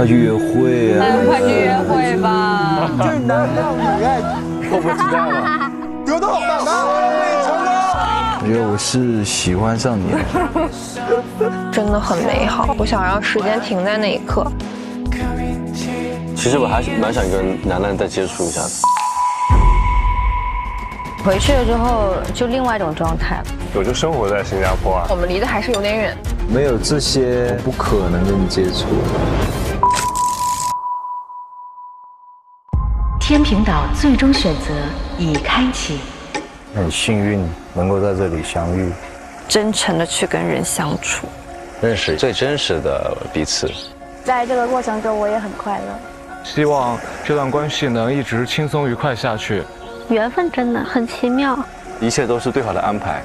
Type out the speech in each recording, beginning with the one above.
快去约会啊！快去约会吧！最难让女爱迫不及待了。得到答案成功。我觉得我是喜欢上你了。真的很美好，我想让时间停在那一刻。其实我还是蛮想跟楠楠再接触一下的。回去了之后就另外一种状态了。我就生活在新加坡啊。我们离得还是有点远。没有这些，我不可能跟你接触。天平岛最终选择已开启。很幸运能够在这里相遇，真诚的去跟人相处，认识最真实的彼此。在这个过程中，我也很快乐。希望这段关系能一直轻松愉快下去。缘分真的很奇妙，一切都是最好的安排。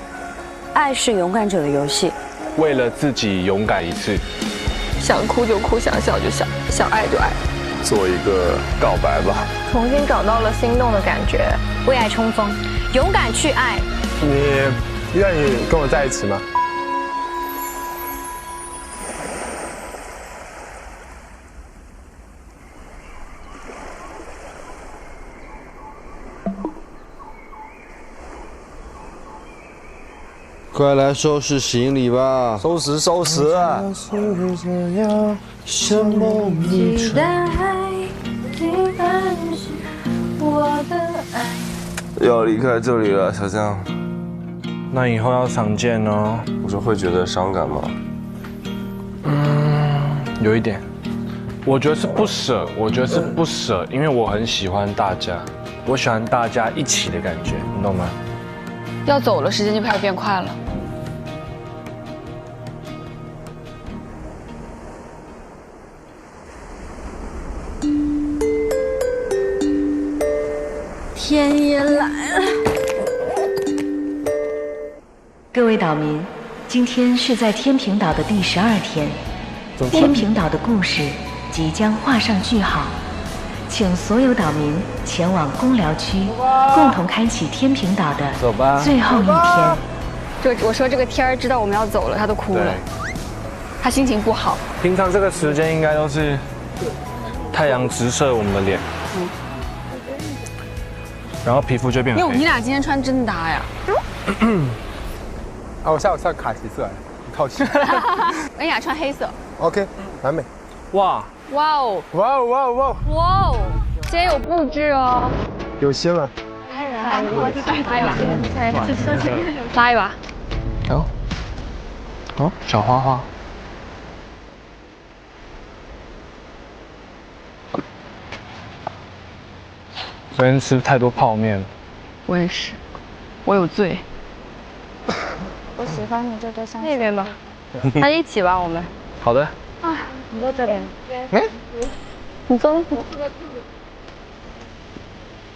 爱是勇敢者的游戏，为了自己勇敢一次。想哭就哭，想笑就笑，想爱就爱，做一个告白吧。重新找到了心动的感觉，为爱冲锋，勇敢去爱。你愿意跟我在一起吗？快来收拾行李吧！收拾收拾啊！要离开这里了，小江。那以后要常见哦。我说会觉得伤感吗？有一点。我觉得是不舍，因为我很喜欢大家，我喜欢大家一起的感觉，你懂吗？要走了，时间就开始变快了。天也来了。各位岛民，今天是在天平岛的第12天，天平岛的故事即将画上句号，请所有岛民前往公寮区，共同开启天平岛的最后一天。我说这个天儿知道我们要走了，他都哭了，他心情不好。平常这个时间应该都是太阳直射我们的脸，然后皮肤就变黑。哟，你俩今天穿真搭呀！啊，我下午穿卡其色，靠近。恩雅穿黑色。OK， 完美。哇！哇哦！哇哦哇哦哇哦！哇哦！今天有布置哦。有心了。拉一把。哦，小花花。昨天吃太多泡面了。我也是，我有罪。我喜欢你这对象。那边吧，那一起吧，我们。好的。啊，你坐这边。你坐。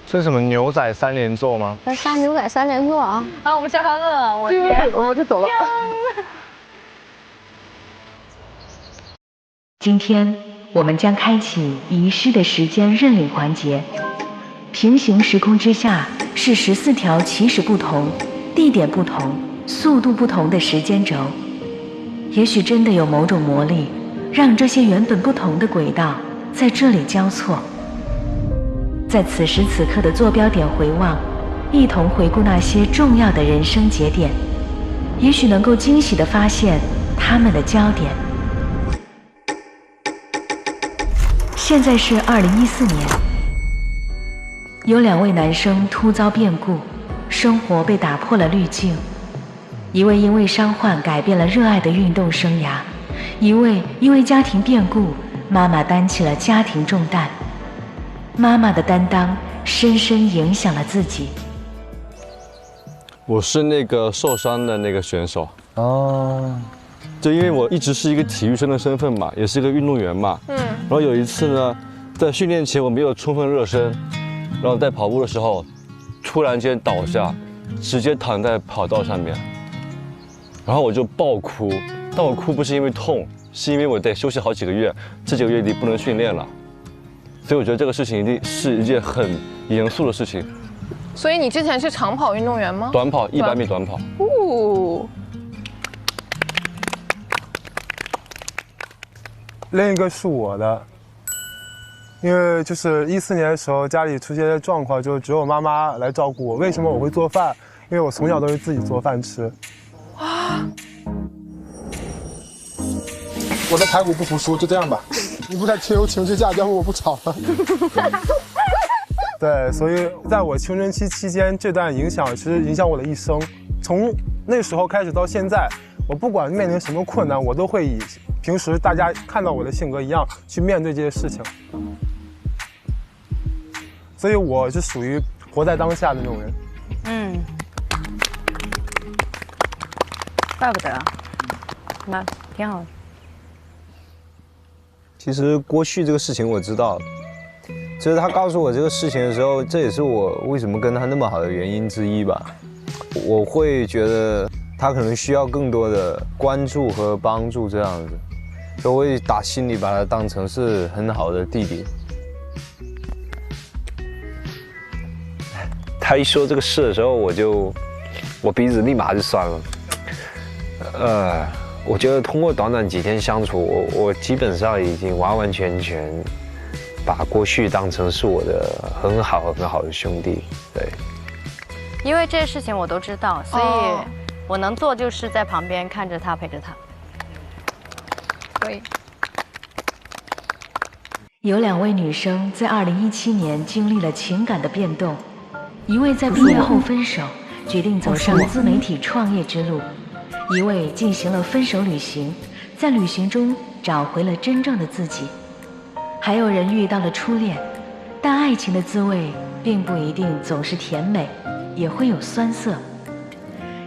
这是什么牛仔3连坐吗？杀牛仔3连坐啊！啊，我们下班了，我天，我就走了。今天我们将开启遗失的时间认领环节。平行时空之下是14条起始不同、地点不同、速度不同的时间轴。也许真的有某种魔力，让这些原本不同的轨道在这里交错。在此时此刻的坐标点回望，一同回顾那些重要的人生节点，也许能够惊喜地发现他们的焦点。现在是2014年，有2位男生突遭变故，生活被打破了滤镜。一位因为伤患改变了热爱的运动生涯，一位因为家庭变故，妈妈担起了家庭重担。妈妈的担当深深影响了自己。我是那个受伤的那个选手哦，就因为我一直是一个体育生的身份嘛，也是一个运动员嘛，然后有一次呢，在训练前我没有充分热身，然后在跑步的时候，突然间倒下，直接躺在跑道上面，然后我就爆哭，但我哭不是因为痛，是因为我得休息好几个月，这几个月里不能训练了。所以我觉得这个事情一定是一件很严肃的事情。所以你之前是长跑运动员吗？短跑100米短跑。另一个是我的，因为就是14年的时候，家里出现的状况，就只有妈妈来照顾我。为什么我会做饭？因为我从小都是自己做饭吃。哇！我的排骨不服输，就这样吧。你不在亲友情绪下，要不我不炒了。对，所以在我青春期期间，这段影响其实影响我的一生。从那时候开始到现在，我不管面临什么困难，我都会以平时大家看到我的性格一样去面对这些事情。所以我是属于活在当下的那种人。嗯，怪不得，那挺好的。其实郭旭这个事情我知道，就是他告诉我这个事情的时候，这也是我为什么跟他那么好的原因之一吧。我会觉得他可能需要更多的关注和帮助这样子，所以我会打心里把他当成是很好的弟弟。他一说这个事的时候，我鼻子立马就酸了。我觉得通过短短几天相处，我基本上已经完完全全把郭旭当成是我的很好很好的兄弟。对，因为这些事情我都知道，所以我能做就是在旁边看着他，陪着他。可以。有2位女生在2017年经历了情感的变动，一位在毕业后分手，决定走上自媒体创业之路；一位进行了分手旅行，在旅行中找回了真正的自己。还有人遇到了初恋，但爱情的滋味并不一定总是甜美，也会有酸涩。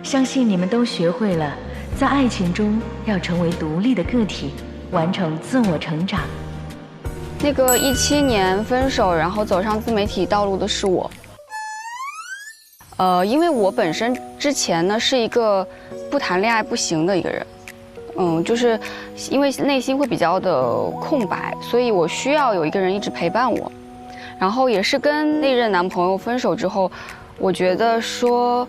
相信你们都学会了，在爱情中要成为独立的个体，完成自我成长。那个17年分手，然后走上自媒体道路的是我。因为我本身之前呢是一个不谈恋爱不行的一个人，就是因为内心会比较的空白，所以我需要有一个人一直陪伴我。然后也是跟那任男朋友分手之后，我觉得说，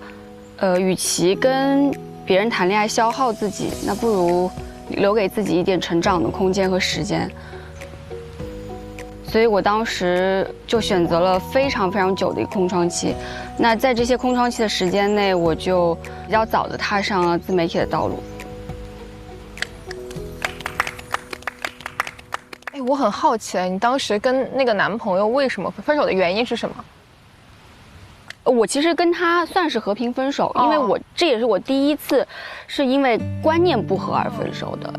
与其跟别人谈恋爱消耗自己，那不如留给自己一点成长的空间和时间。所以我当时就选择了非常非常久的一个空窗期。那在这些空窗期的时间内，我就比较早的踏上了自媒体的道路。哎，我很好奇，你当时跟那个男朋友为什么分手的原因是什么？我其实跟他算是和平分手，因为这也是我第一次是因为观念不合而分手的。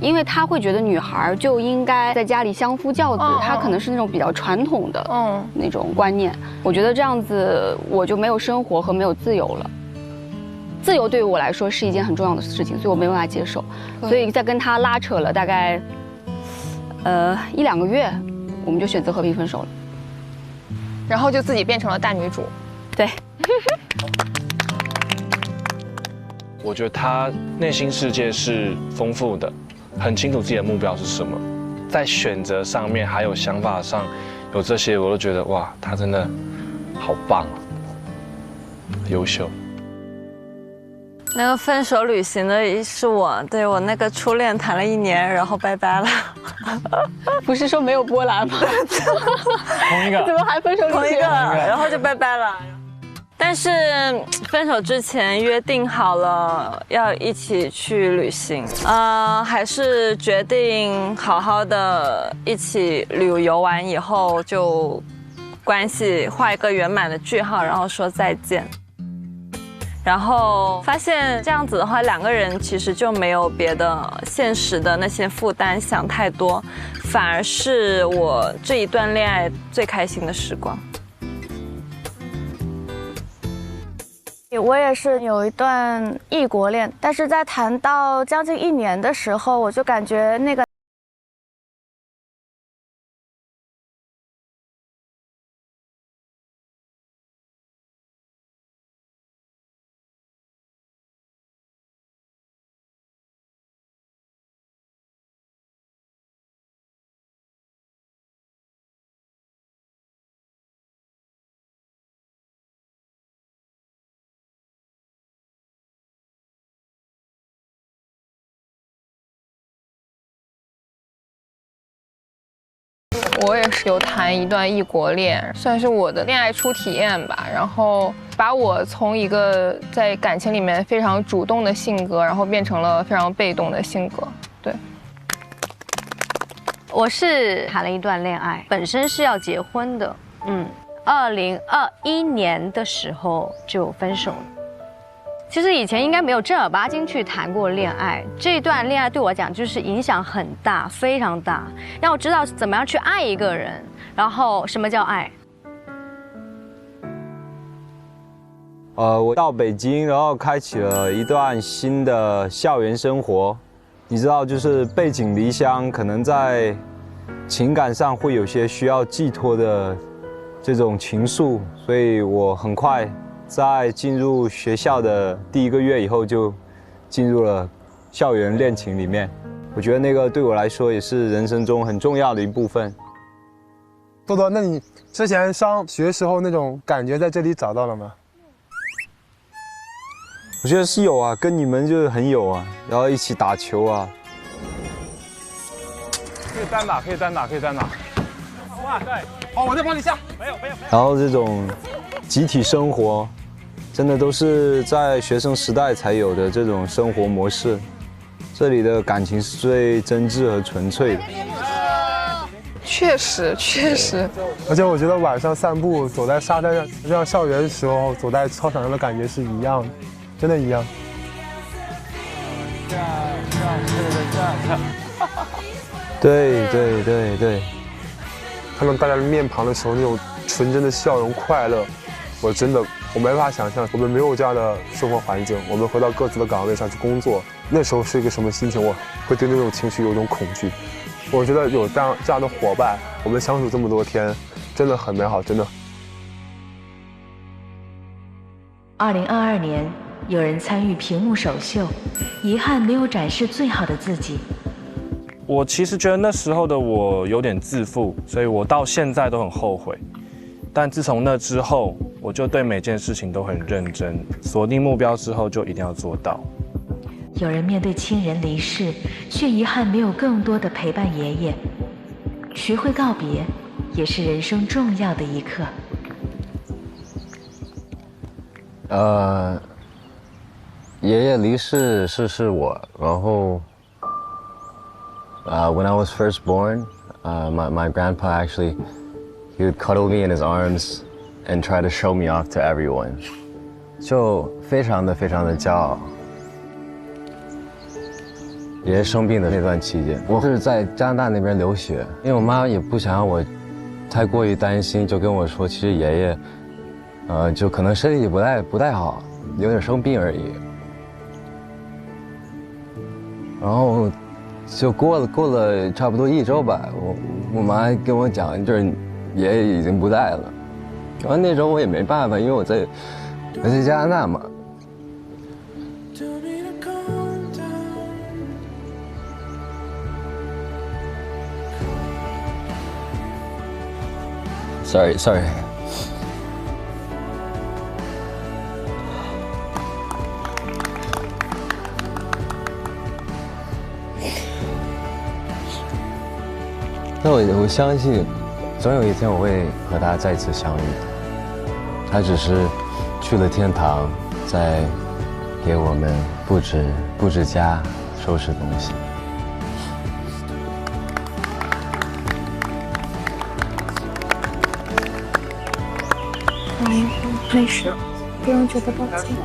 因为他会觉得女孩就应该在家里相夫教子，他可能是那种比较传统的那种观念。我觉得这样子我就没有生活和没有自由了。自由对于我来说是一件很重要的事情，所以我没办法接受。所以在跟他拉扯了大概1、2个月，我们就选择和平分手了。然后就自己变成了大女主。对。我觉得他内心世界是丰富的，很清楚自己的目标是什么，在选择上面还有想法上有这些，我都觉得哇，他真的好棒，优秀。那个分手旅行的是我，对，我那个初恋谈了1年，然后拜拜了。不是说没有波澜吗？同一个？怎么还分手旅行？同一个，然后就拜拜了。但是分手之前约定好了要一起去旅行，还是决定好好的一起旅游完以后就关系画一个圆满的句号，然后说再见。然后发现这样子的话，2个人其实就没有别的现实的那些负担想太多，反而是我这一段恋爱最开心的时光。我也是有一段异国恋，但是在谈到将近1年的时候，我就感觉那个我也是有谈一段异国恋，算是我的恋爱初体验吧。然后把我从一个在感情里面非常主动的性格，然后变成了非常被动的性格。对，我是谈了一段恋爱，本身是要结婚的，2021年的时候就分手了。其实以前应该没有正儿八经去谈过恋爱，这段恋爱对我讲就是影响很大，非常大，让我知道怎么样去爱一个人，然后什么叫爱。我到北京，然后开启了一段新的校园生活。你知道，就是背井离乡，可能在情感上会有些需要寄托的这种情愫，所以我很快在进入学校的第1个月以后就进入了校园恋情里面。我觉得那个对我来说也是人生中很重要的一部分。多多，那你之前上学时候那种感觉在这里找到了吗？我觉得是有啊，跟你们就是很有啊，然后一起打球啊。可以单打，可以单打，可以单打。哇，对，好，我再帮你下。没有。然后这种集体生活，真的都是在学生时代才有的这种生活模式。这里的感情是最真挚和纯粹的。确实。而且我觉得晚上散步，走在沙滩上，就像校园的时候走在操场上的感觉是一样的，真的一样。对。看到大家的面庞的时候，那种纯真的笑容、快乐，我没法想象，我们没有这样的生活环境，我们回到各自的岗位上去工作，那时候是一个什么心情？我会对那种情绪有一种恐惧。我觉得有这样的伙伴，我们相处这么多天，真的很美好，真的。2022年，有人参与屏幕首秀，遗憾没有展示最好的自己。我其实觉得那时候的我有点自负，所以我到现在都很后悔。但自从那之后，我就对每件事情都很认真，锁定目标之后就一定要做到。有人面对亲人离世，却遗憾没有更多的陪伴爷爷。学会告别，也是人生重要的一课。爷爷离世是我，然后when I was first born, my grandpa actually he would cuddle me in his arms and try to show me off to everyone， 就非常的骄傲。爷爷生病的那段期间，我是在加拿大那边留学，因为我妈也不想让我太过于担心，就跟我说，其实爷爷，就可能身体不太好，有点生病而已。然后就过了差不多1周吧，我妈跟我讲，就是爷爷已经不在了。然后那时候我也没办法，因为我在加拿大嘛。Sorry。但我相信，总有一天我会和他再次相遇的。他只是去了天堂，在给我们布置家，收拾东西。没事，不用觉得抱歉。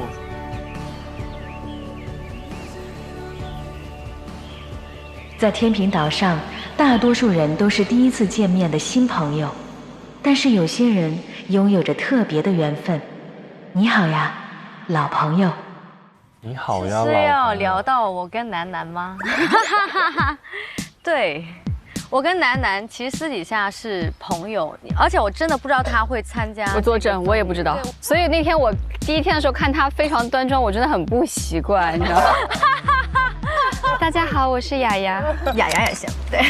在天平岛上，大多数人都是第一次见面的新朋友，但是有些人拥有着特别的缘分。你好呀，老朋友。你好呀，是要聊到我跟楠楠吗？对。我跟楠楠其实私底下是朋友，而且我真的不知道他会参加。我作证，我也不知道。所以那天我第一天的时候看他非常端庄，我真的很不习惯，你知道吗？大家好，我是雅雅，雅雅也行，对。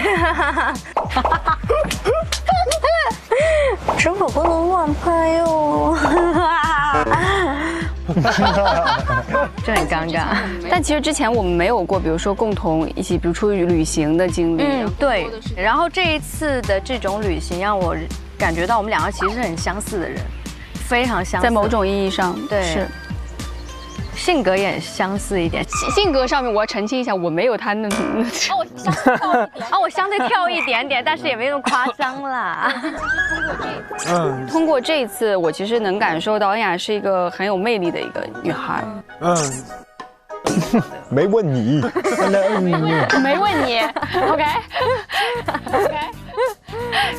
这可不能乱拍哦。这很尴尬。但其实之前我们没有过，比如说共同一起，比如出去旅行的经历。对。然后这一次的这种旅行，让我感觉到我们两个其实是很相似的人，非常相似。在某种意义上，对，是。性格也相似一点。性格上面我要澄清一下，我没有他那。我相对跳一点点，但是也没那么夸张啦。通过这一次，我其实能感受到恩雅是一个很有魅力的一个女孩。没问你，没问你 ，OK，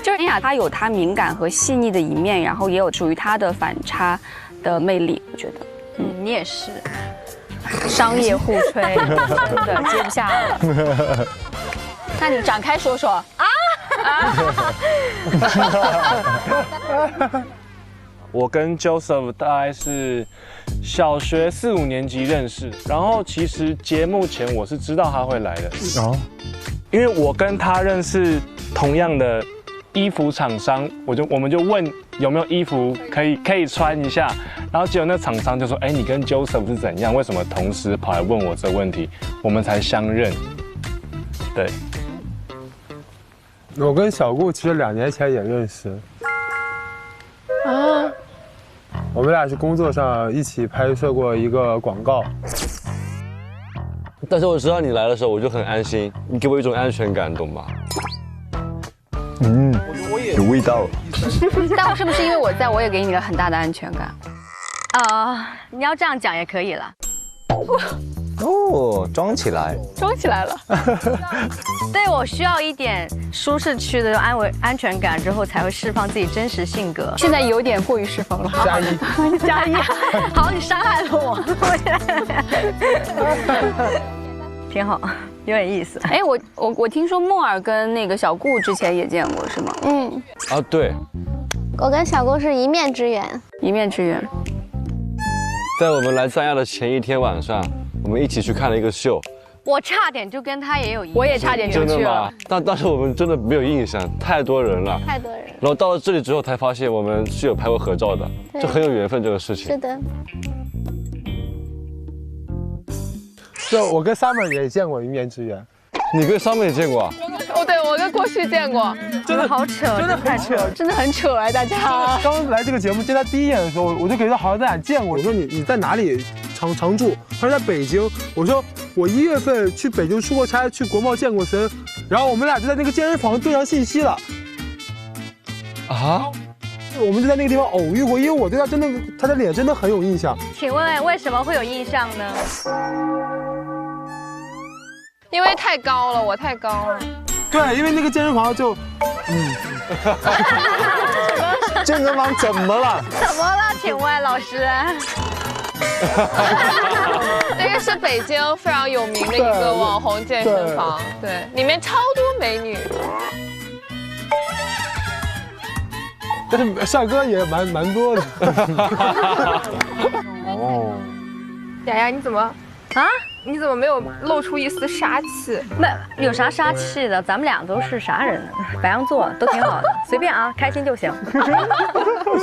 就是恩雅她有她敏感和细腻的一面，然后也有属于她的反差的魅力，我觉得。你也是，商业互吹，真的接不下了。那你展开说说啊！我跟 Joseph 大概是小学4、5年级认识，然后其实节目前我是知道他会来的，因为我跟他认识同样的衣服厂商，我们就问有没有衣服可以穿一下，然后结果那厂商就说，你跟 Joseph 是怎样？为什么同时跑来问我这个问题？我们才相认。对，我跟小顾其实2年前也认识。我们俩是工作上一起拍摄过一个广告。但是我知道你来的时候，我就很安心，你给我一种安全感，懂吗？有味道。但是不是因为我在，我也给你了很大的安全感？你要这样讲也可以了。装起来，装起来了。对，我需要一点舒适区的安全感之后，才会释放自己真实性格。现在有点过于释放了。加一。好，你伤害了我。挺好，有点意思。我听说莫尔跟那个小顾之前也见过，是吗？对。我跟小顾是一面之缘。一面之缘。在我们来三亚的前一天晚上，我们一起去看了一个秀。我差点就跟他也有，我也差点就去了。但当时我们真的没有印象，太多人了。太多人。然后到了这里之后，才发现我们是有拍过合照的，就很有缘分这个事情。是的。就我跟 Summer 也见过一面之缘。你跟 Summer 也见过啊？对，我跟过去见过。真的好扯，真的太扯，真的很扯大家。刚来这个节目见他第一眼的时候，我就感觉好像咱俩见过。我说你在哪里常住？他说在北京。我说我1月份去北京出过差，去国贸健过身，然后我们俩就在那个健身房对上信息了。我们就在那个地方偶遇过，因为我对他的脸真的很有印象。请问为什么会有印象呢？因为太高了，我太高了。对，因为那个健身房就，健身房怎么了？怎么了？请问老师？那个是北京非常有名的一个网红健身房，对，里面超多美女。但是帅哥也蛮多的。雅雅，你怎么你怎么没有露出一丝杀气？那有啥杀气的？咱们俩都是啥人呢？白羊座都挺好的，随便啊，开心就行。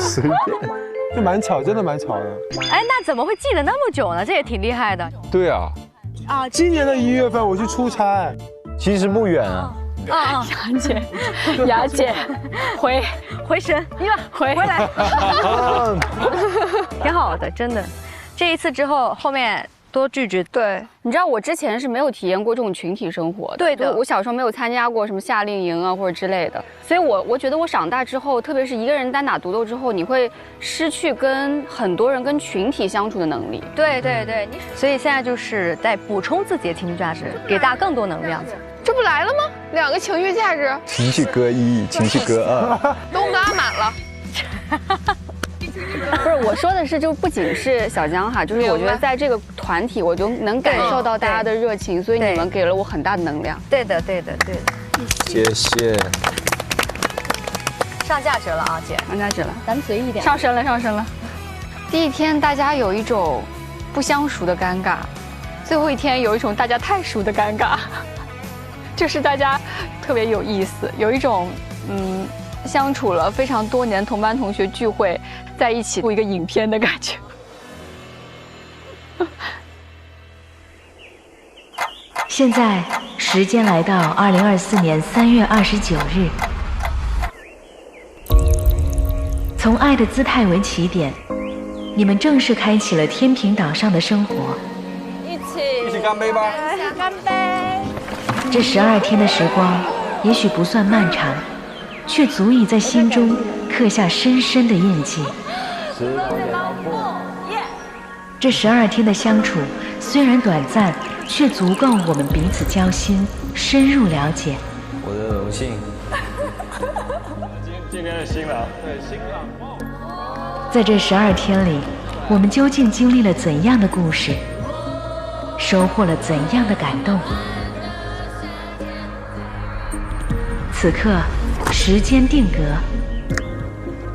随便，就蛮巧，真的蛮巧的。那怎么会记得那么久呢？这也挺厉害的。对啊。今年的1月份我去出差，其实不远啊。雅姐，回神，回来，挺好的，真的。这一次之后，后面多聚聚。对，你知道我之前是没有体验过这种群体生活的。对的，我小时候没有参加过什么夏令营啊或者之类的，所以我觉得我长大之后，特别是一个人单打独斗之后，你会失去跟很多人跟群体相处的能力。对，所以现在就是在补充自己的情绪价值，给大家更多能量。这不来了吗？2个情绪价值，情绪歌1，情绪歌2，都拉满了。不是，我说的是，就不仅是小江哈，就是我觉得在这个团体，我就能感受到大家的热情，所以你们给了我很大的能量。对的。谢谢。上价值了啊，姐，上价值了，咱们随意一点。上升了。第一天大家有一种不相熟的尴尬，最后一天有一种大家太熟的尴尬，就是大家特别有意思，有一种相处了非常多年同班同学聚会在一起录一个影片的感觉。现在时间来到2024年3月29日，从爱的姿态为起点，你们正式开启了天平岛上的生活。一起干杯吧！干杯！这12天的时光，也许不算漫长，却足以在心中刻下深深的印记。这12天的相处虽然短暂，却足够我们彼此交心，深入了解。我的荣幸。今天的新郎，对新郎。在这12天里，我们究竟经历了怎样的故事，收获了怎样的感动？此刻，时间定格，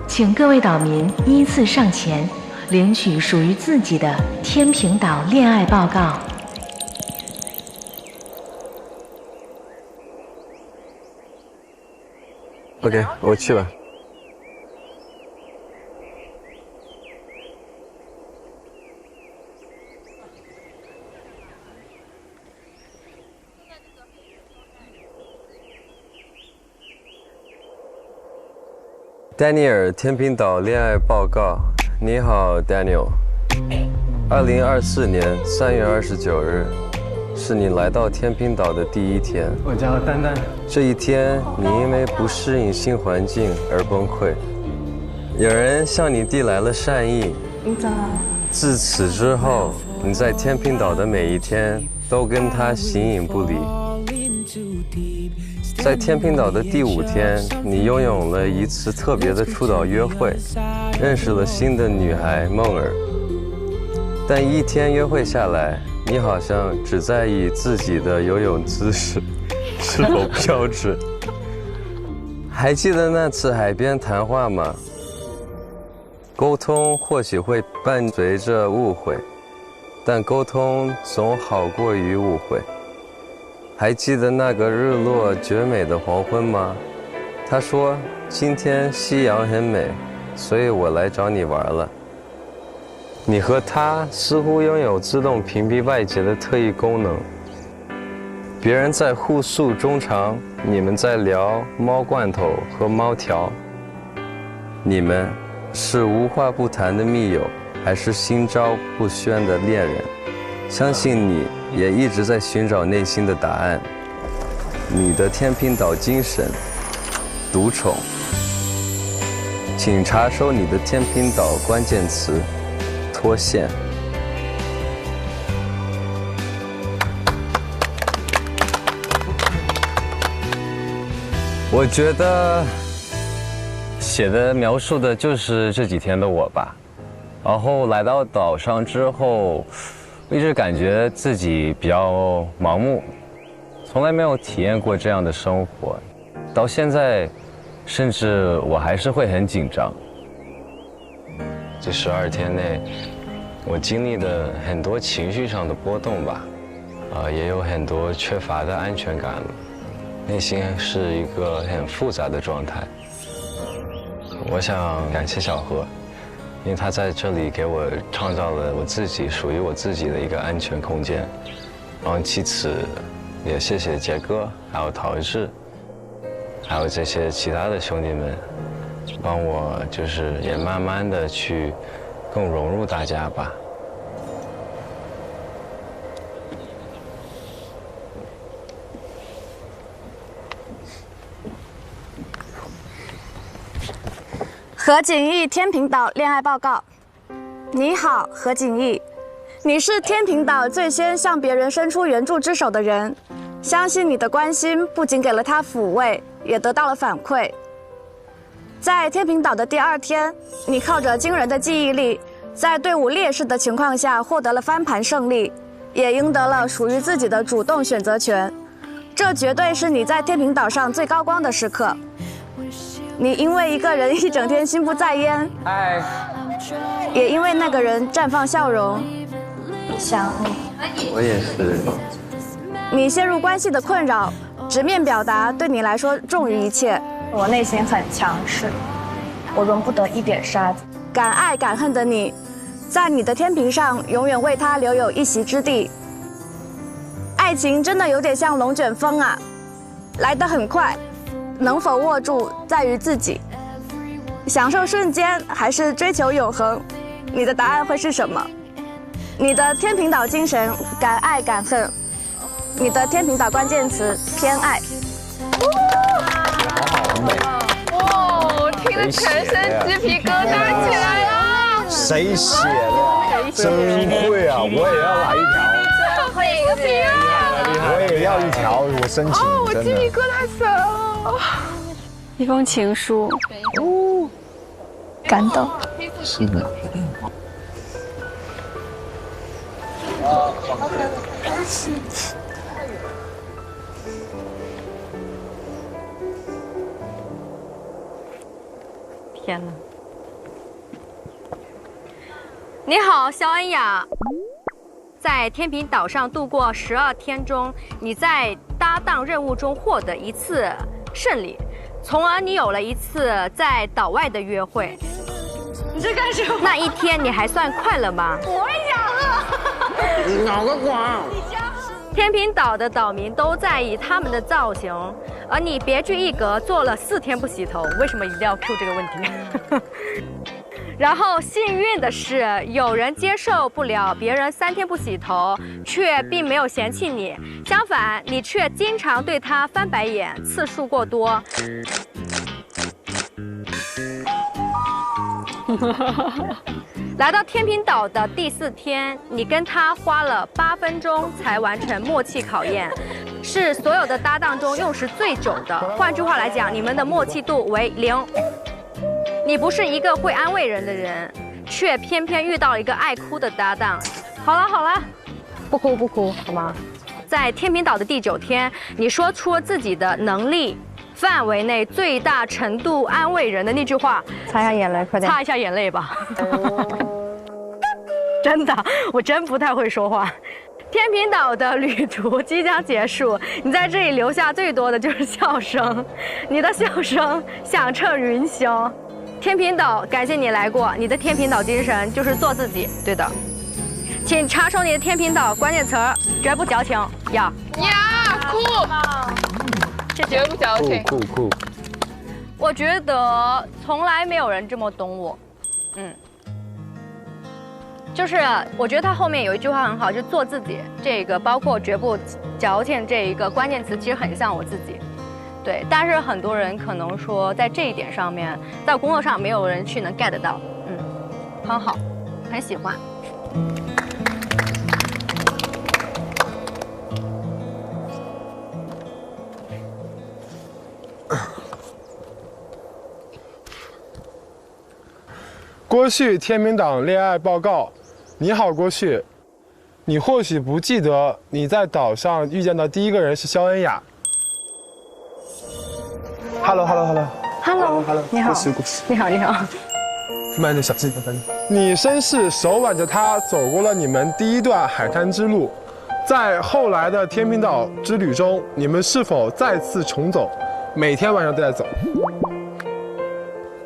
请各位岛民依次上前，领取属于自己的天平岛恋爱报告。OK， 我去了。丹尼尔天平岛恋爱报告。你好 ，Daniel。2024年3月29日，是你来到天平岛的第一天。我叫丹丹。这一天，你因为不适应新环境而崩溃。有人向你递来了善意。自此之后，你在天平岛的每一天都跟他形影不离。在天平岛的第5天，你拥有了一次特别的出岛约会，认识了新的女孩梦儿。但1天约会下来，你好像只在意自己的游泳姿势是否标准。还记得那次海边谈话吗？沟通或许会伴随着误会，但沟通总好过于误会。还记得那个日落绝美的黄昏吗？他说今天夕阳很美，所以我来找你玩了。你和他似乎拥有自动屏蔽外界的特异功能。别人在互诉衷肠，你们在聊猫罐头和猫条。你们是无话不谈的密友，还是心照不宣的恋人？相信你也一直在寻找内心的答案。你的天平岛精神，独宠。请查收你的天平岛关键词：脱线。我觉得写的描述的就是这几天的我吧。然后来到岛上之后，我一直感觉自己比较盲目，从来没有体验过这样的生活。到现在，甚至我还是会很紧张。这12天内，我经历了很多情绪上的波动吧，也有很多缺乏的安全感，内心是一个很复杂的状态。我想感谢小何，因为他在这里给我创造了我自己属于我自己的一个安全空间。然后其次，也谢谢杰哥，还有陶志，还有这些其他的兄弟们，帮我就是也慢慢的去更融入大家吧。何景逸天平岛恋爱报告。你好，何景逸，你是天平岛最先向别人伸出援助之手的人，相信你的关心不仅给了他抚慰，也得到了反馈。在天平岛的第2天，你靠着惊人的记忆力，在队伍劣势的情况下获得了翻盘胜利，也赢得了属于自己的主动选择权。这绝对是你在天平岛上最高光的时刻。你因为一个人一整天心不在焉，也因为那个人绽放笑容，想你。我也是。你陷入关系的困扰，直面表达对你来说重于一切。我内心很强势，我容不得一点沙子。敢爱敢恨的你，在你的天平上永远为他留有一席之地。爱情真的有点像龙卷风啊，来得很快，能否握住在于自己。享受瞬间还是追求永恒？你的答案会是什么？你的天平岛精神敢爱敢恨，你的天平岛关键词偏爱。好美！哇，我听得全身鸡皮疙瘩起来了。谁写的？真会啊！我也要来一条。会一个皮啊！我也要一条，我申请。哦，我鸡皮疙瘩死了。一封情书。哦，感动。是的。天哪！你好，肖恩雅。在天平岛上度过12天中，你在搭档任务中获得1次胜利，从而你有了1次在岛外的约会。你这干什么？那一天你还算快乐吗？我也想喝。你搞个鬼！天平岛的岛民都在意他们的造型，而你别具一格，做了4天不洗头，为什么一定要 Q 这个问题？然后幸运的是，有人接受不了别人3天不洗头，却并没有嫌弃你，相反，你却经常对他翻白眼，次数过多。来到天平岛的第4天，你跟他花了8分钟才完成默契考验，是所有的搭档中用时最久的。换句话来讲，你们的默契度为0。你不是一个会安慰人的人，却偏偏遇到了一个爱哭的搭档。好了，不哭，好吗？在天平岛的第9天，你说出自己的能力范围内最大程度安慰人的那句话。擦一下眼泪，快点。擦一下眼泪吧。真的，我真不太会说话。天平岛的旅途即将结束，你在这里留下最多的就是笑声，你的笑声响彻云霄。天平岛，感谢你来过，你的天平岛精神就是做自己，对的。请查收你的天平岛关键词儿，绝不矫情。呀，酷，绝不矫情。酷。我觉得从来没有人这么懂我，就是我觉得他后面有一句话很好，就做自己，这个包括绝不矫情这一个关键词，其实很像我自己。对，但是很多人可能说在这一点上面，在工作上没有人去能 get 到，很好，很喜欢。郭旭，天平岛恋爱报告。你好，郭旭，你或许不记得你在岛上遇见的第一个人是肖恩雅。Hello， 你好，你好，慢点，小心，慢点。你绅士手挽着他走过了你们第一段海滩之路，在后来的天平岛之旅中，你们是否再次重走？每天晚上都在走。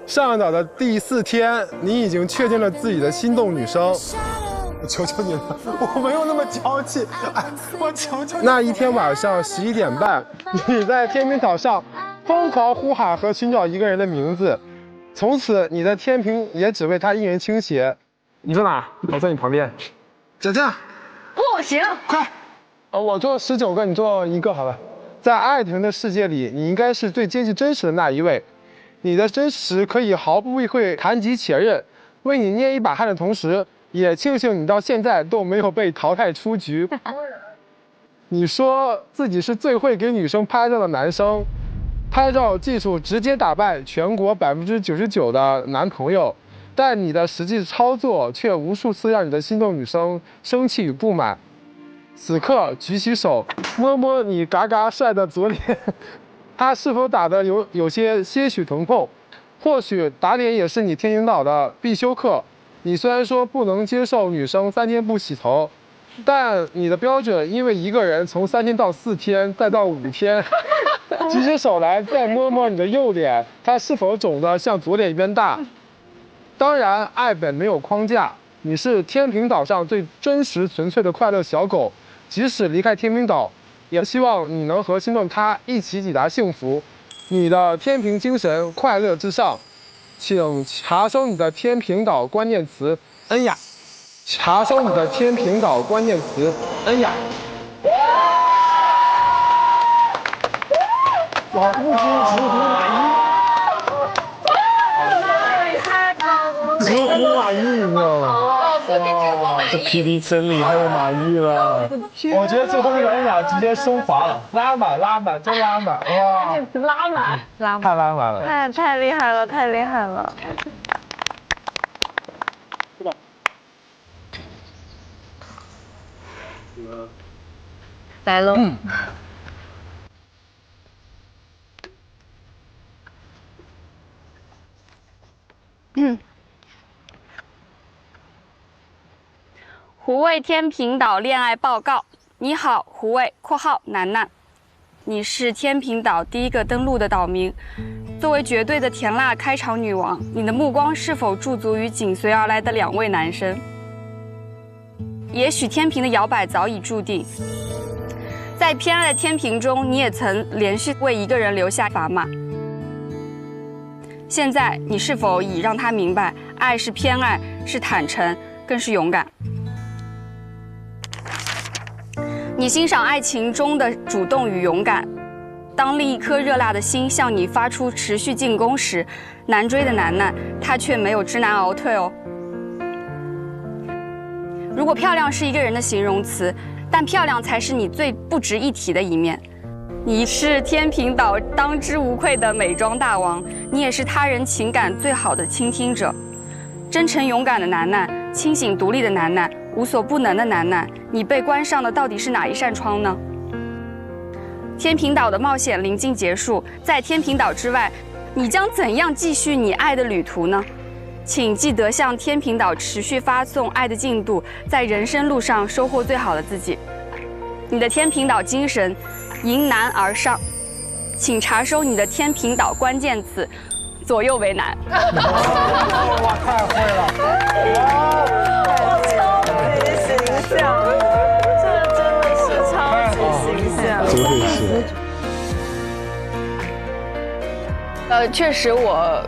上岛的第4天，你已经确定了自己的心动女生。我求求你了，我没有那么娇气，我求求你。那一天晚上11点半，你在天平岛上疯狂呼喊和寻找一个人的名字，从此你的天平也只为他一人倾斜。你坐哪？我在你旁边。姐姐，不行，快！我做19个，你做1个，好吧？在爱情的世界里，你应该是最接近真实的那一位。你的真实可以毫不避讳谈及前任，为你捏一把汗的同时，也庆幸你到现在都没有被淘汰出局。你说自己是最会给女生拍照的男生，拍照技术直接打败全国99%的男朋友，但你的实际操作却无数次让你的心动女生生气与不满。此刻举起手，摸摸你嘎嘎帅的左脸。他是否打得有些许疼痛？或许打脸也是你天平岛的必修课。你虽然说不能接受女生3天不洗头，但你的标准因为一个人从3天到4天，再到5天。举起手来，再摸摸你的右脸，它是否肿得像左脸一边大？当然，爱本没有框架，你是天平岛上最真实纯粹的快乐小狗，即使离开天平岛，也希望你能和心动他一起抵达幸福。你的天平精神快乐至上，请查收你的天平岛关键词恩雅。查收你的天平岛关键词恩雅。我不知直呼满意。直呼满意，你知道吗？哇，这 PD 真厉害，我满意了。我觉得最后那个恩雅直接升华了，拉满，真拉满，哇！拉满，太拉满了，太厉害了，太厉害了。来喽。胡为天平岛恋爱报告。你好，胡为（括号楠楠），你是天平岛第一个登陆的岛民。作为绝对的甜辣开场女王，你的目光是否驻足于紧随而来的2位男生？也许天平的摇摆早已注定。在偏爱的天平中，你也曾连续为一个人留下砝码。现在，你是否已让他明白，爱是偏爱，是坦诚，更是勇敢？你欣赏爱情中的主动与勇敢。当另一颗热辣的心向你发出持续进攻时，难追的楠楠，他却没有知难而退哦。如果漂亮是一个人的形容词，但漂亮才是你最不值一提的一面。你是天平岛当之无愧的美妆大王，你也是他人情感最好的倾听者。真诚勇敢的楠楠，清醒独立的楠楠，无所不能的楠楠，你被关上的到底是哪一扇窗呢？天平岛的冒险临近结束，在天平岛之外，你将怎样继续你爱的旅途呢？请记得向天平岛持续发送爱的进度，在人生路上收获最好的自己。你的天平岛精神迎难而上，请查收你的天平岛关键词，左右为难。哇，太会了！哇，超级形象，这真的是超级形象。真会是。确实我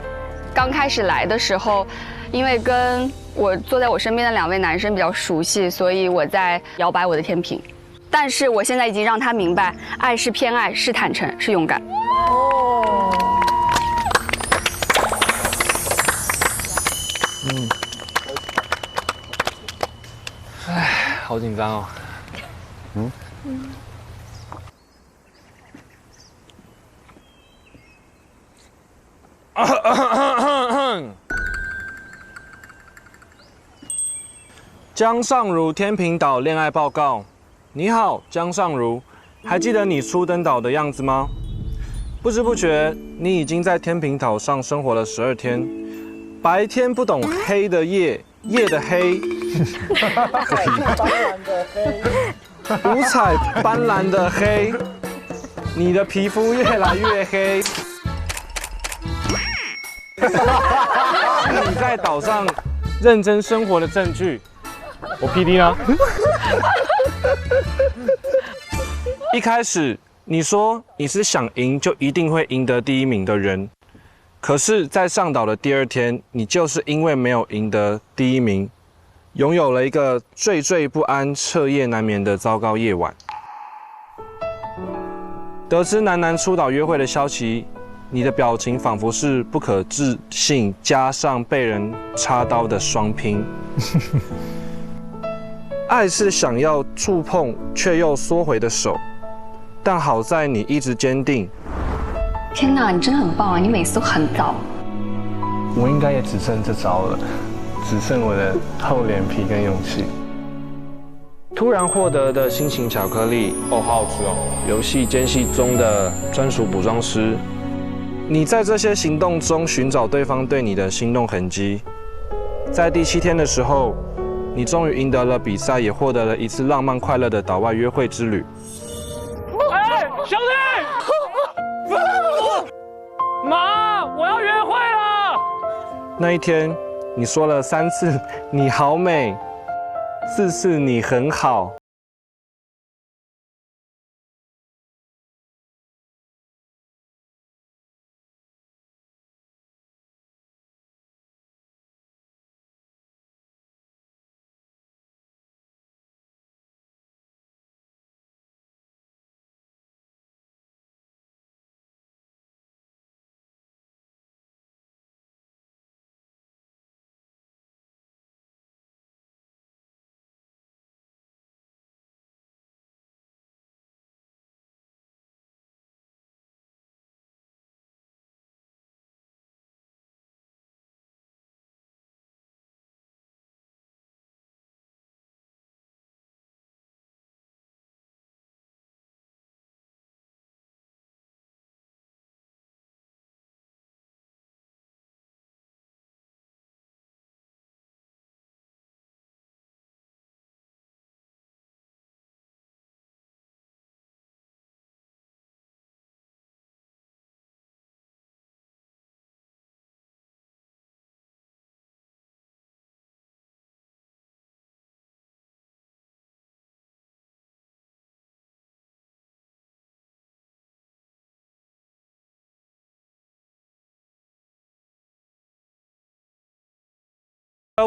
刚开始来的时候，因为跟我坐在我身边的2位男生比较熟悉，所以我在摇摆我的天平。但是我现在已经让他明白，爱是偏爱，是坦诚，是勇敢。哦。好紧张哦。江尚如天平岛恋爱报告。你好，江尚如，还记得你初登岛的样子吗？不知不觉，你已经在天平岛上生活了12天。白天不懂黑的夜，夜的黑，五彩斑斓的黑，你的皮肤越来越黑。你在岛上认真生活的证据。我 PD 呢？一开始你说你是想赢就一定会赢得第1名的人，可是，在上岛的第2天，你就是因为没有赢得第1名，拥有了一个惴惴不安、彻夜难眠的糟糕夜晚。得知楠楠出岛约会的消息，你的表情仿佛是不可置信，加上被人插刀的双拼。爱是想要触碰却又缩回的手，但好在你一直坚定。天哪，你真的很棒啊！你每次都很早。我应该也只剩这招了，只剩我的厚脸皮跟勇气。突然获得的心形巧克力，哦，好好吃哦！游戏间隙中的专属补妆师，你在这些行动中寻找对方对你的心动痕迹。在第7天的时候，你终于赢得了比赛，也获得了一次浪漫快乐的岛外约会之旅。哎，兄弟！妈，我要约会了！那一天，你说了3次你好美，4次你很好。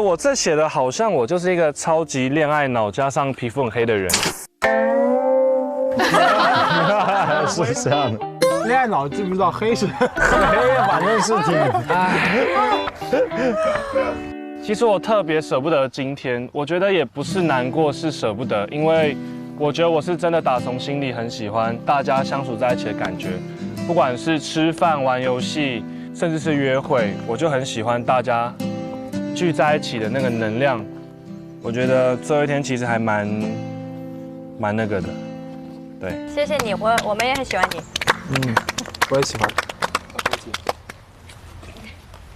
我这写的好像我就是一个超级恋爱脑加上皮肤很黑的人。是这样的。恋爱脑知不知道黑是？黑反正是挺。其实我特别舍不得今天，我觉得也不是难过，是舍不得，因为我觉得我是真的打从心里很喜欢大家相处在一起的感觉，不管是吃饭、玩游戏，甚至是约会，我就很喜欢大家聚在一起的那个能量。我觉得最后一天其实还蛮那个的，对。谢谢你，我们也很喜欢你。我也喜欢。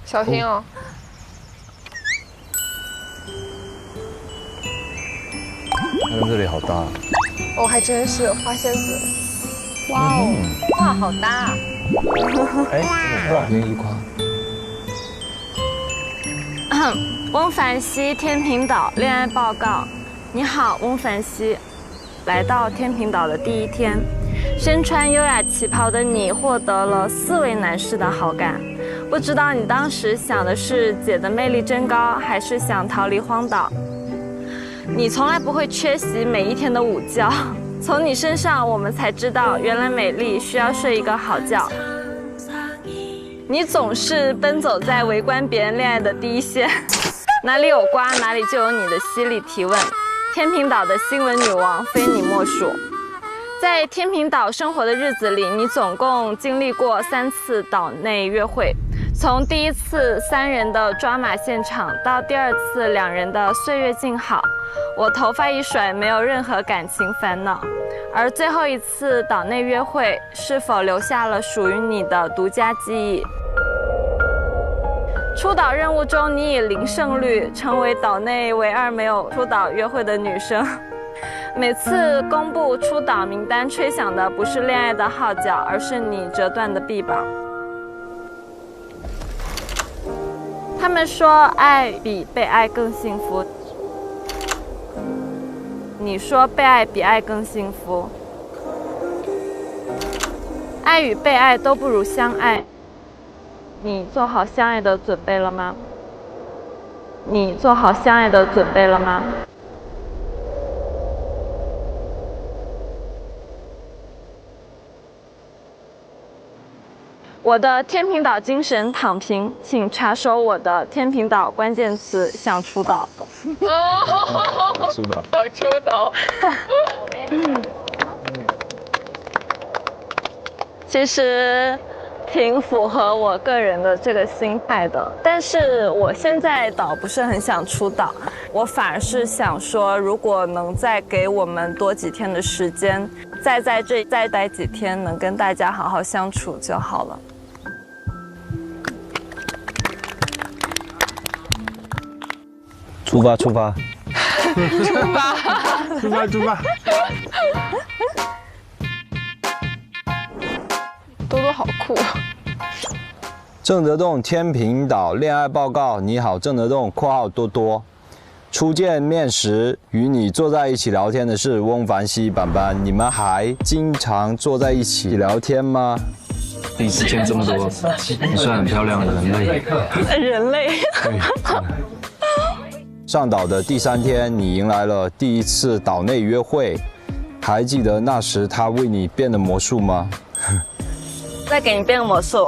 小心哦。这里好大。哦，还真是花仙子。哇哦，哇，好大。哎，愿意夸。翁凡熙，天平岛恋爱报告。你好，翁凡熙。来到天平岛的第一天，身穿优雅旗袍的你获得了4位男士的好感。不知道你当时想的是姐的魅力真高，还是想逃离荒岛？你从来不会缺席每一天的午觉，从你身上我们才知道，原来美丽需要睡一个好觉。你总是奔走在围观别人恋爱的第一线，哪里有瓜哪里就有你的犀利提问。天平岛的新闻女王非你莫属。在天平岛生活的日子里，你总共经历过3次岛内约会，从第1次3人的抓马现场到第2次2人的岁月静好，我头发一甩，没有任何感情烦恼。而最后一次岛内约会，是否留下了属于你的独家记忆？出岛任务中，你以0胜率成为岛内唯2没有出岛约会的女生。每次公布出岛名单，吹响的不是恋爱的号角，而是你折断的臂膀。他们说爱比被爱更幸福，你说被爱比爱更幸福。爱与被爱都不如相爱。你做好相爱的准备了吗？你做好相爱的准备了吗？我的天平岛精神躺平，请查收我的天平岛关键词想出岛。出岛。出岛。其实挺符合我个人的这个心态的，但是我现在倒不是很想出岛，我反而是想说，如果能再给我们多几天的时间，再在这再待几天，能跟大家好好相处就好了。出发，出发，出发，出发。多多好酷。郑德栋天平岛恋爱报告，你好，郑德栋（括号多多）。初见面时与你坐在一起聊天的是翁凡熙、板板，你们还经常坐在一起聊天吗？第一次见这么多不算很漂亮的人类。人类。上岛的第3天，你迎来了第一次岛内约会，还记得那时他为你变的魔术吗？再给你变个魔术。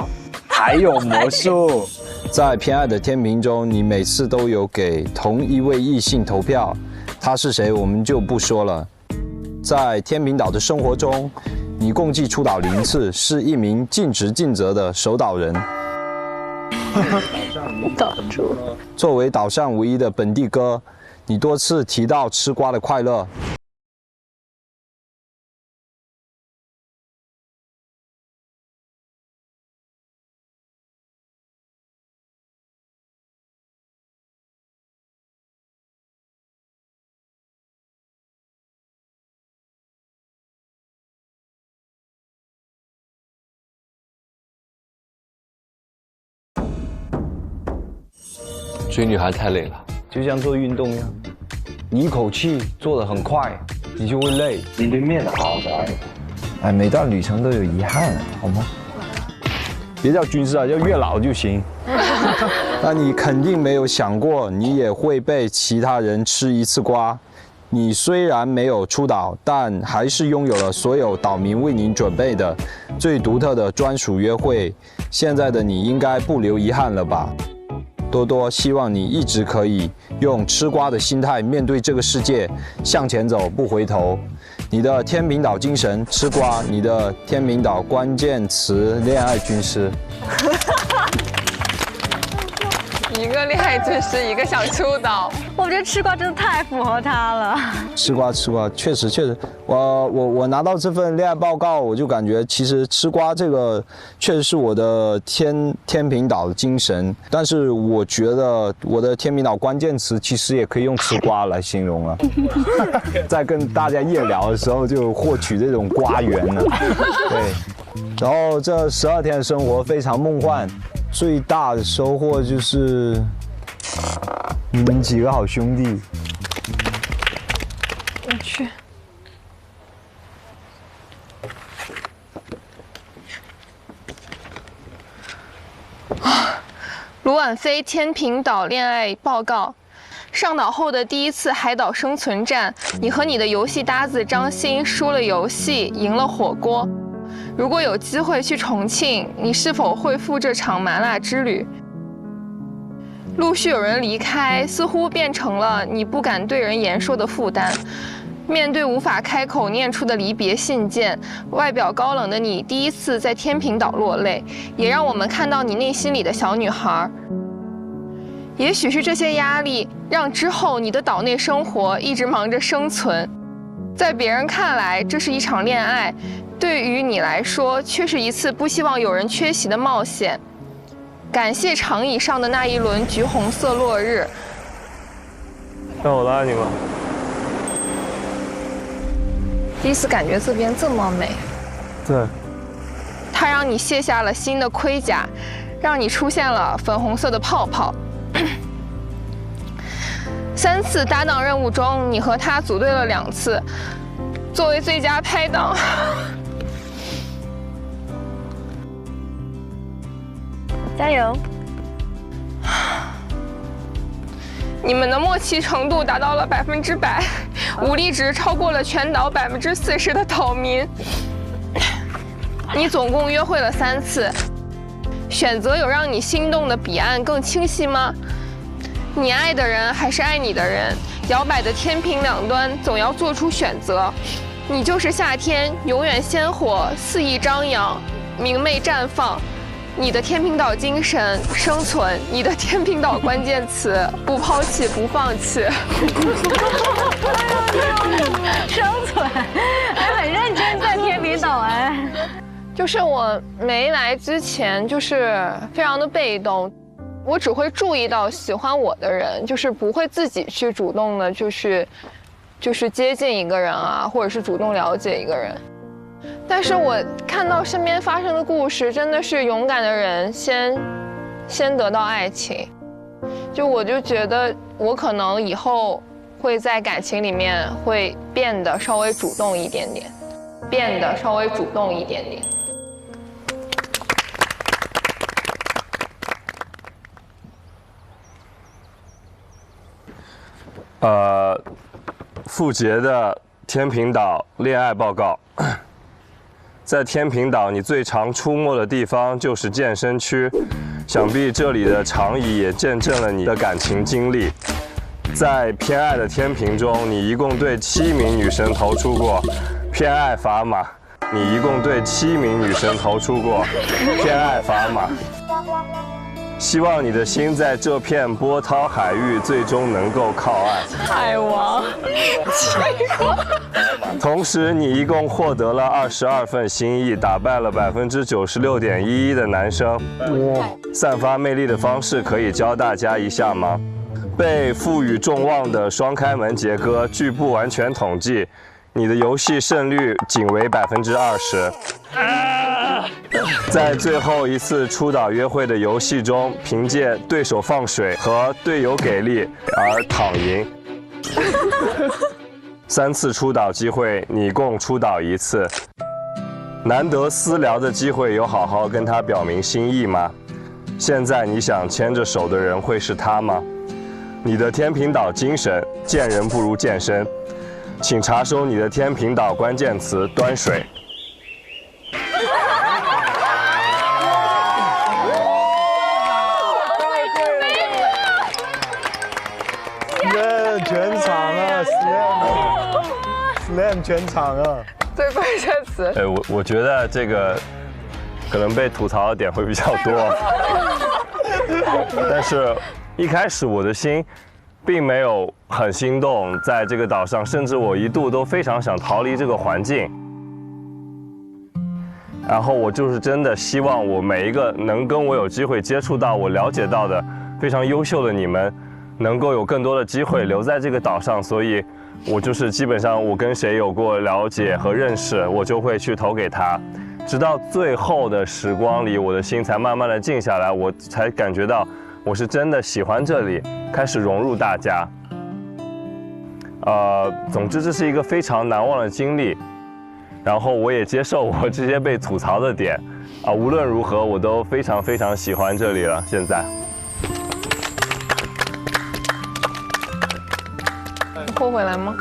还有魔术。在偏爱的天平中，你每次都有给同一位异性投票，他是谁我们就不说了。在天平岛的生活中，你共计出岛0次，是一名尽职尽责的守岛人。岛主。作为岛上唯一的本地哥，你多次提到吃瓜的快乐。追女孩太累了，就像做运动一样，你一口气做得很快，你就会累。你对面的好的。哎，每段旅程都有遗憾，好吗？别叫军师啊，叫月老就行。那你肯定没有想过，你也会被其他人吃一次瓜。你虽然没有出岛，但还是拥有了所有岛民为您准备的最独特的专属约会。现在的你应该不留遗憾了吧？多多希望你一直可以用吃瓜的心态面对这个世界，向前走不回头。你的天平岛精神吃瓜，你的天平岛关键词恋爱军师。一个恋爱军师，一个想出岛。我觉得吃瓜真的太符合他了。吃瓜，确实，我拿到这份恋爱报告，我就感觉其实吃瓜这个确实是我的天平岛的精神，但是我觉得我的天平岛关键词其实也可以用吃瓜来形容了。在跟大家夜聊的时候就获取这种瓜源了。对，然后这12天的生活非常梦幻。最大的收获就是你们几个好兄弟。我去。卢婉菲天平岛恋爱报告。上岛后的第一次海岛生存战，你和你的游戏搭子张欣输了游戏，赢了火锅。如果有机会去重庆，你是否会赴这场麻辣之旅？陆续有人离开，似乎变成了你不敢对人言说的负担。面对无法开口念出的离别信件，外表高冷的你第一次在天平岛落泪，也让我们看到你内心里的小女孩。也许是这些压力，让之后你的岛内生活一直忙着生存。在别人看来，这是一场恋爱。对于你来说，却是一次不希望有人缺席的冒险。感谢长椅上的那一轮橘红色落日。让我拉你吗？第一次感觉这边这么美。对。它让你卸下了新的盔甲，让你出现了粉红色的泡泡。3次搭档任务中，你和他组队了2次，作为最佳拍档。加油！你们的默契程度达到了100%，武力值超过了全岛40%的岛民。你总共约会了3次，选择有让你心动的彼岸更清晰吗？你爱的人还是爱你的人？摇摆的天平两端，总要做出选择。你就是夏天，永远鲜活，肆意张扬，明媚绽放。你的天平岛精神，生存；你的天平岛关键词，不抛弃，不放弃。生存，还很认真在天平岛哎。就是我没来之前，就是非常的被动，我只会注意到喜欢我的人，就是不会自己去主动的，就是接近一个人啊，或者是主动了解一个人。但是我看到身边发生的故事，真的是勇敢的人先先得到爱情。我就觉得我可能以后会在感情里面会变得稍微主动一点点，傅杰的天平岛恋爱报告。在天平岛，你最常出没的地方就是健身区，想必这里的长椅也见证了你的感情经历。在偏爱的天平中，你一共对7名女生投出过偏爱砝码。希望你的心在这片波涛海域最终能够靠岸。海王，同时，你一共获得了22份心意，打败了96.11%的男生。散发魅力的方式可以教大家一下吗？被赋予众望的双开门杰哥，据不完全统计，你的游戏胜率仅为20%。在最后一次出岛约会的游戏中，凭借对手放水和队友给力而躺赢。3次出岛机会，你共出岛1次。难得私聊的机会，有好好跟他表明心意吗？现在你想牵着手的人会是他吗？你的天平岛精神，见人不如见身。请查收你的天平岛关键词：端水。全场啊 ，slam 全场啊！最关键词。我觉得这个可能被吐槽的点会比较多，但是一开始我的心并没有很心动，在这个岛上，甚至我一度都非常想逃离这个环境。然后我就是真的希望我每一个能跟我有机会接触到、我了解到的非常优秀的你们，能够有更多的机会留在这个岛上。所以，我就是基本上我跟谁有过了解和认识，我就会去投给他。直到最后的时光里，我的心才慢慢的静下来，我才感觉到我是真的喜欢这里，开始融入大家。总之这是一个非常难忘的经历。然后我也接受我这些被吐槽的点，无论如何我都非常非常喜欢这里了。现在，你后悔来吗？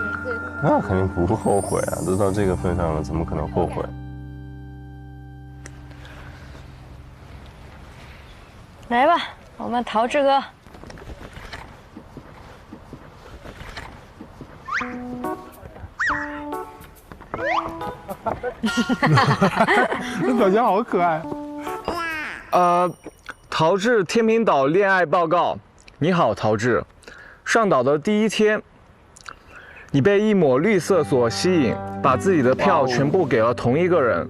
那肯定不后悔啊，都到这个份上了，怎么可能后悔？来吧，我们陶志哥。这表情好可爱。陶志天平岛恋爱报告。你好，陶志。上岛的第一天，你被一抹绿色所吸引，把自己的票全部给了同一个人。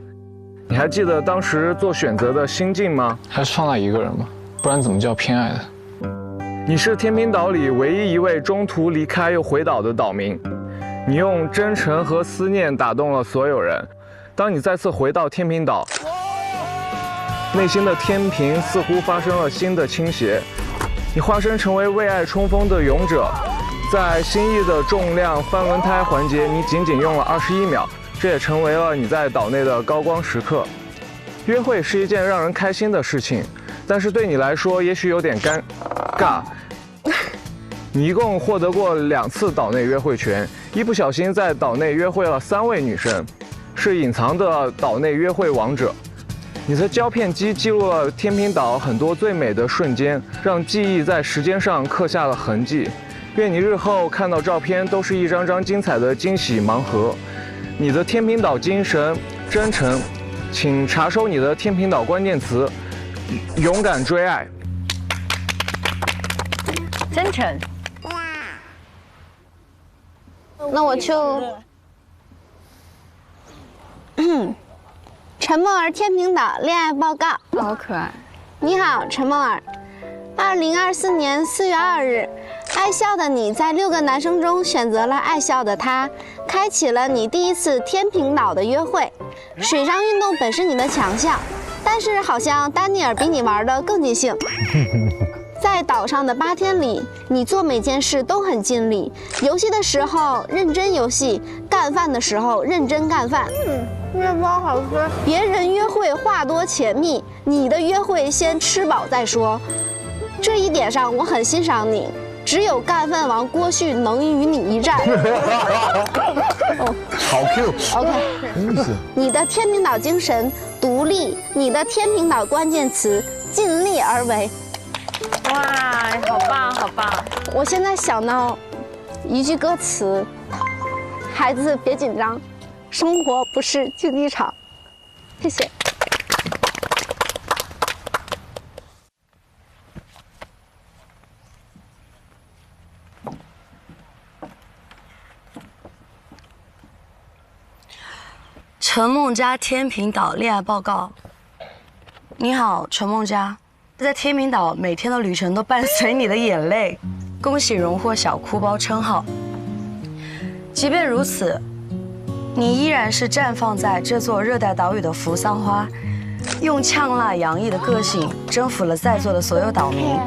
你还记得当时做选择的心境吗？还是放了一个人吧，不然怎么叫偏爱的？你是天平岛里唯一一位中途离开又回岛的岛民。你用真诚和思念打动了所有人。当你再次回到天平岛，内心的天平似乎发生了新的倾斜。你化身成为为爱冲锋的勇者，在心意的重量翻轮胎环节，你仅仅用了21秒，这也成为了你在岛内的高光时刻。约会是一件让人开心的事情，但是对你来说也许有点尴尬。你一共获得过2次岛内约会权，一不小心在岛内约会了3位女生，是隐藏的岛内约会王者。你的胶片机记录了天平岛很多最美的瞬间，让记忆在时间上刻下了痕迹。愿你日后看到照片都是一张张精彩的惊喜盲盒。你的天平岛精神真诚，请查收你的天平岛关键词：勇敢追爱。真诚。那我就，陈梦儿天平岛恋爱报告。好可爱。你好，陈梦儿。2024年4月2日，爱笑的你在6个男生中选择了爱笑的他，开启了你第一次天平岛的约会。水上运动本是你的强项，但是好像丹尼尔比你玩得更尽兴。在岛上的8天里，你做每件事都很尽力。游戏的时候认真游戏，干饭的时候认真干饭。面包好吃。别人约会话多钱密，你的约会先吃饱再说。这一点上我很欣赏你。只有干饭王郭旭能与你一战。好 Q。OK。真是。你的天平岛精神独立，你的天平岛关键词尽力而为。哇，好棒好棒！我现在想到一句歌词：孩子别紧张，生活不是竞技场。谢谢。陈梦佳天平岛恋爱报告。你好，陈梦佳。在天平岛每天的旅程都伴随你的眼泪，恭喜荣获小哭包称号。即便如此，你依然是绽放在这座热带岛屿的扶桑花，用呛辣洋溢的个性征服了在座的所有岛民。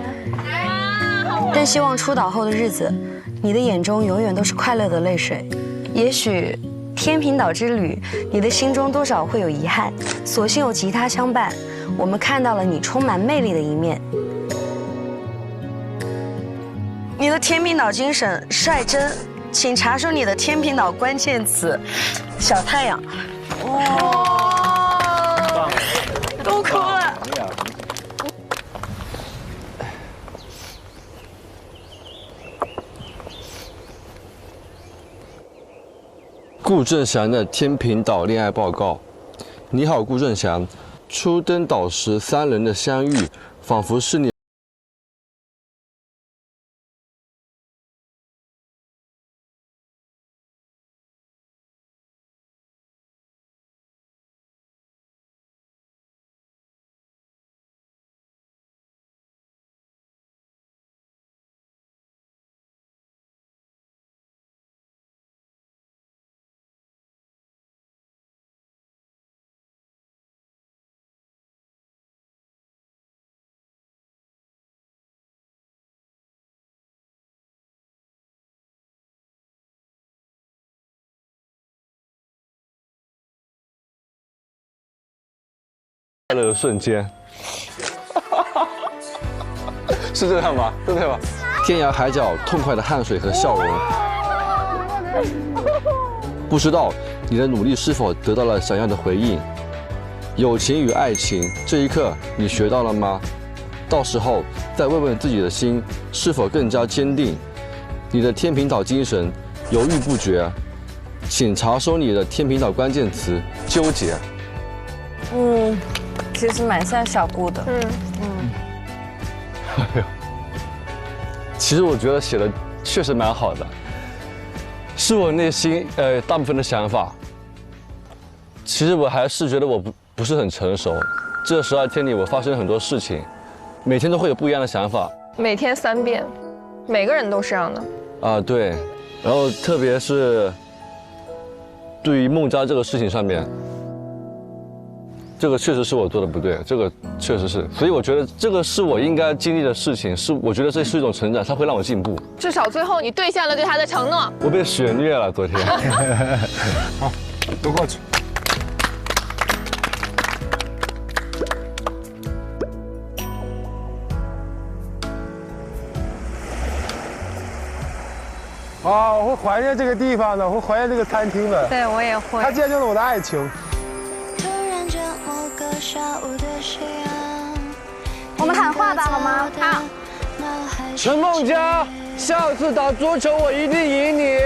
但希望出岛后的日子，你的眼中永远都是快乐的泪水。也许天平岛之旅，你的心中多少会有遗憾，所幸有吉他相伴。我们看到了你充满魅力的一面，你的天平岛精神率真，请查收你的天平岛关键词：小太阳。哇，都哭了。顾正祥的天平岛恋爱报告。你好，顾正祥。初登岛时3人的相遇，仿佛是你快乐的瞬间，是这样吗？是这样吧？天涯海角，痛快的汗水和笑容。不知道你的努力是否得到了想要的回应？友情与爱情，这一刻你学到了吗？到时候再问问自己的心，是否更加坚定？你的天平岛精神犹豫不决，请查收你的天平岛关键词：纠结。其实蛮像小顾的。哎呦，其实我觉得写的确实蛮好的，是我内心大部分的想法。其实我还是觉得我不是很成熟。这12天里，我发生了很多事情，每天都会有不一样的想法。每天3遍，每个人都是这样的。啊，对。然后特别是对于孟佳这个事情上面。这个确实是我做的不对，这个确实是，所以我觉得这个是我应该经历的事情，我觉得这是一种成长，它会让我进步。至少最后你兑现了对他的承诺。我被血虐了昨天。好，都过去。啊，我会怀念这个地方的，我会怀念这个餐厅的。对，我也会。它见证了我的爱情。我们喊话吧，好吗？好。陈梦佳，下次打桌球我一定赢你。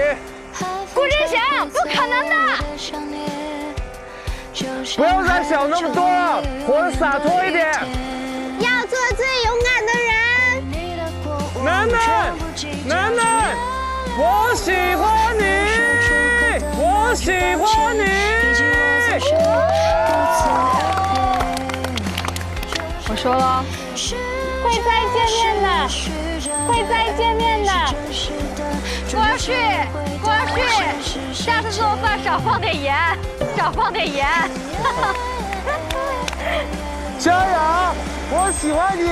顾振祥，不可能的。不要再想那么多了，活得洒脱一点。要做最勇敢的人。楠楠，楠楠，我喜欢你，我喜欢你。我说了，会再见面的，会再见面的。郭旭，郭旭，下次做饭少放点盐，少放点盐。小雅，我喜欢你，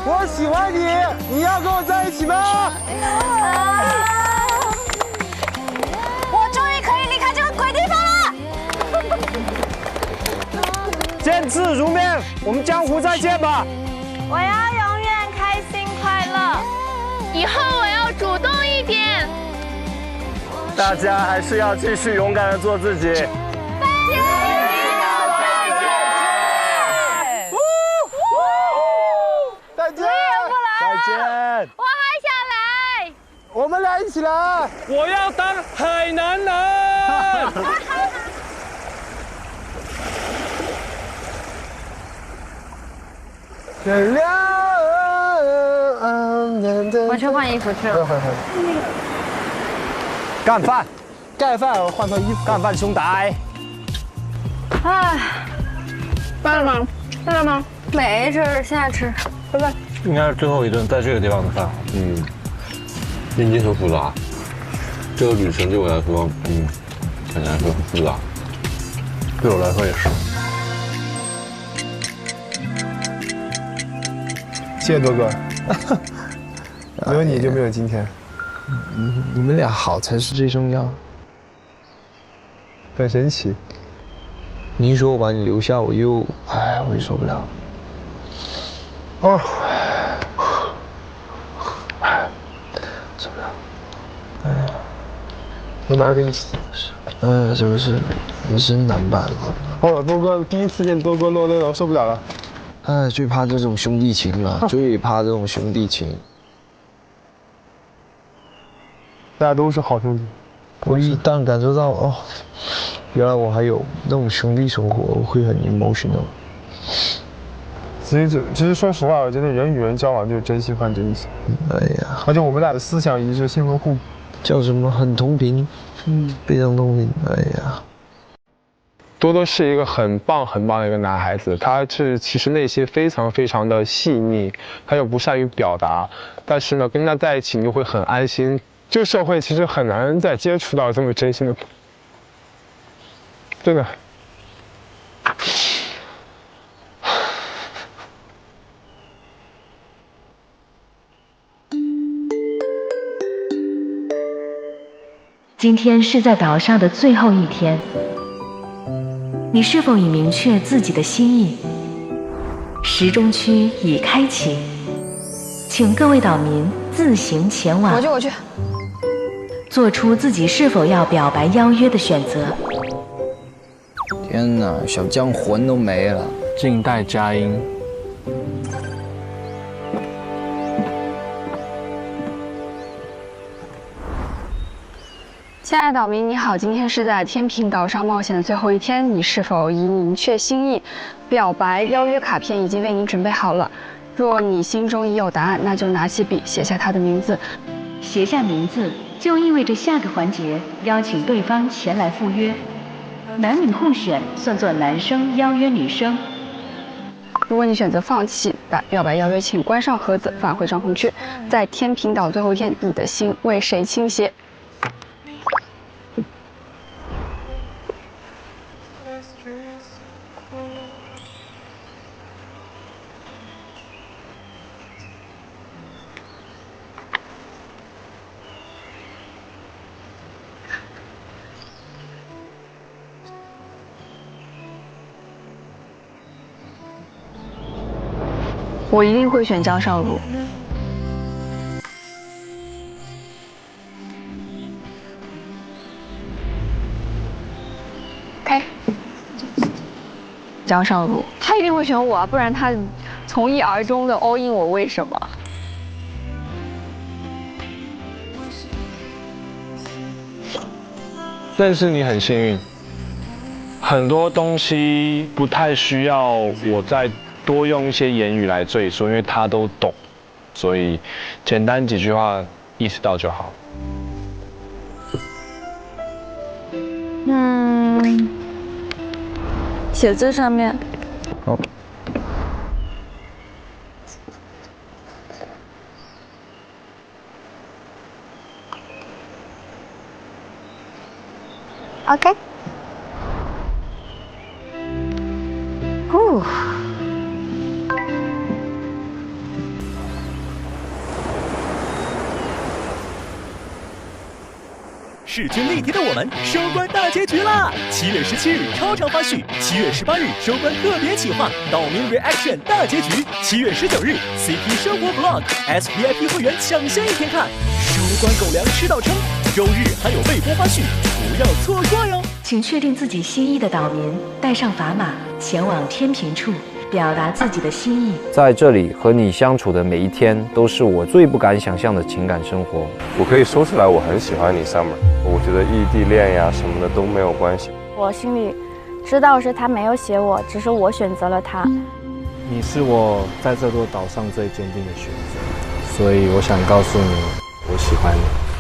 我喜欢你，你要跟我在一起吗？我终于可以离开这个鬼地方了。见字如面，我们江湖再见吧。我要永远开心快乐，以后我要主动一点。大家还是要继续勇敢的做自己。我还想来，我们俩一起来。我要当海南人。我去换衣服去了。干饭，盖饭，换套衣服。干饭兄弟。哎，饭了吗？饭了吗？没吃，现在吃。拜拜。应该是最后一顿在这个地方的饭。边境很复杂，这个旅程对我来说，很难说很复杂。对我来说也是。谢谢多哥，没有你就没有今天。你们俩好才是最重要。很神奇。你一说我把你留下，我又受不了。哦。受不了。我哪给你？这个是人生难办。多哥第一次见多哥落泪了，受不了了。最怕这种兄弟情了，最怕这种兄弟情。大家都是好兄弟。我一旦感受到原来我还有那种兄弟生活，我会很 emotional。其实说实话，我觉得人与人交往就是真心换真心。而且我们俩的思想一致，性格互补。叫什么？很同频。非常同频。多多是一个很棒的一个男孩子，他是其实内心非常的细腻，他又不善于表达，但是呢，跟他在一起你就会很安心。这个社会其实很难再接触到这么真心的，真的。今天是在岛上的最后一天，你是否已明确自己的心意？时钟区已开启，请各位岛民自行前往。我去。做出自己是否要表白邀约的选择。天哪，小将魂都没了。静待佳音。亲爱的岛民，你好，今天是在天平岛上冒险的最后一天，你是否已明确心意？表白邀约卡片已经为您准备好了。若你心中已有答案，那就拿起笔写下他的名字。写下名字就意味着下个环节邀请对方前来赴约，男女互选算作男生邀约女生。如果你选择放弃表白邀约，请关上盒子，返回帐篷去。在天平岛最后一天，你的心为谁倾斜？我一定会选张尚儒。OK， 张尚儒，他一定会选我啊，不然他从一而终的 all in 我，为什么？但是你很幸运，很多东西不太需要我再多用一些言语来赘述，因为他都懂，所以简单几句话意识到就好。写字上面。好。OK。势均力敌的我们收官大结局啦！7月17日超长花絮，7月18日收官特别企划，岛民 reaction 大结局，7月19日 CP 生活 vlog，SVIP 会员抢先1天看，收官狗粮吃到撑。周日还有未播花絮，不要错过哟！请确定自己心意的岛民，带上砝码，前往天平处，表达自己的心意。在这里和你相处的每一天，都是我最不敢想象的情感生活。我可以说出来，我很喜欢你 ，Summer。我觉得异地恋呀什么的都没有关系。我心里知道是他没有写我，只是我选择了他。你是我在这座岛上最坚定的选择，所以我想告诉你，我喜欢你。